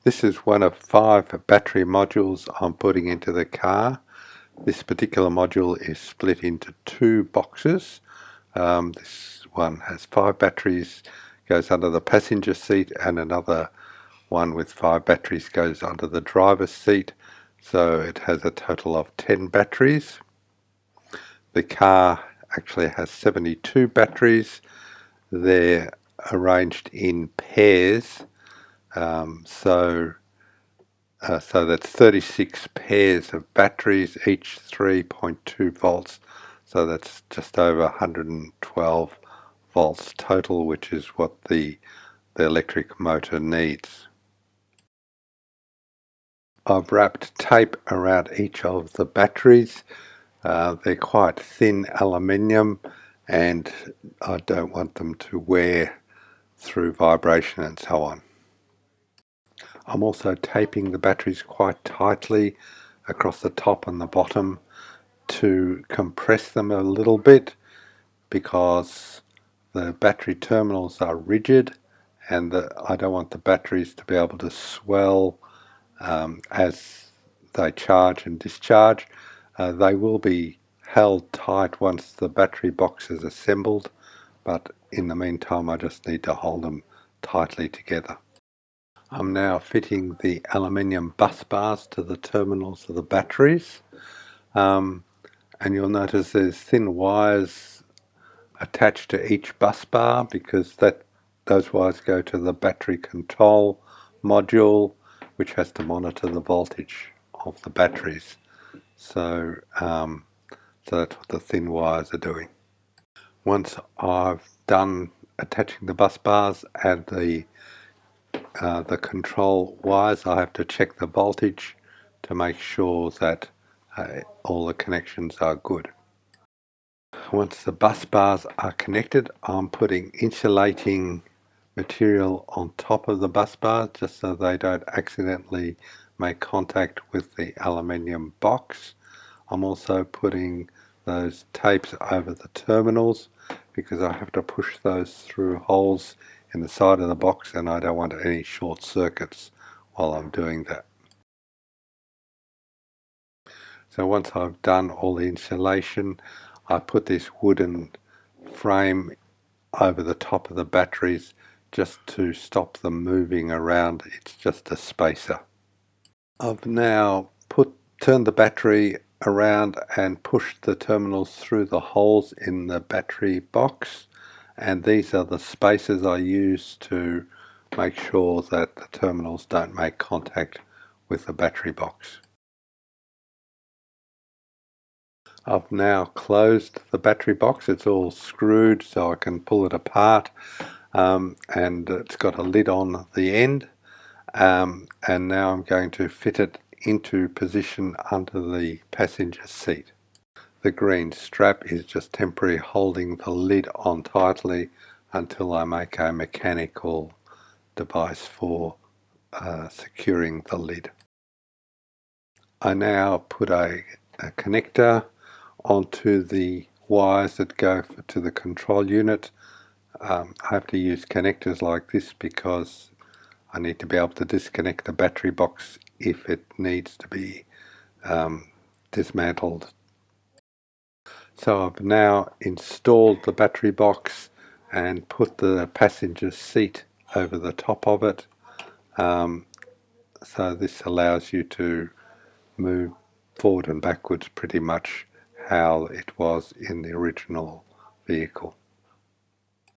This is one of 5 battery modules I'm putting into the car. This particular module is split into 2 boxes. This one has 5 batteries, goes under the passenger seat, and another one with 5 batteries goes under the driver's seat. So it has a total of 10 batteries. The car actually has 72 batteries. They're arranged in pairs. So that's 36 pairs of batteries, each 3.2 volts. So that's just over 112 volts total, which is what the electric motor needs. I've wrapped tape around each of the batteries. They're quite thin aluminium, and I don't want them to wear through vibration and so on. I'm also taping the batteries quite tightly across the top and the bottom to compress them a little bit, because the battery terminals are rigid and I don't want the batteries to be able to swell as they charge and discharge. They will be held tight once the battery box is assembled, but in the meantime I just need to hold them tightly together. I'm now fitting the aluminium bus bars to the terminals of the batteries, and you'll notice there's thin wires attached to each bus bar, because those wires go to the battery control module, which has to monitor the voltage of the batteries. So that's what the thin wires are doing. Once I've done attaching the bus bars and the control wires, I have to check the voltage to make sure that all the connections are good. Once the bus bars are connected, I'm putting insulating material on top of the bus bars just so they don't accidentally make contact with the aluminium box. I'm also putting those tapes over the terminals because I have to push those through holes in the side of the box, and I don't want any short circuits while I'm doing that. So once I've done all the insulation, I put this wooden frame over the top of the batteries just to stop them moving around. It's just a spacer. I've now turned the battery around and pushed the terminals through the holes in the battery box, and these are the spacers I use to make sure that the terminals don't make contact with the battery box. I've now closed the battery box. It's all screwed so I can pull it apart, and it's got a lid on the end, and now I'm going to fit it into position under the passenger seat. The green strap is just temporarily holding the lid on tightly until I make a mechanical device for securing the lid. I now put a connector onto the wires that go to the control unit. I have to use connectors like this because I need to be able to disconnect the battery box if it needs to be dismantled. So I've now installed the battery box and put the passenger seat over the top of it. So this allows you to move forward and backwards pretty much how it was in the original vehicle.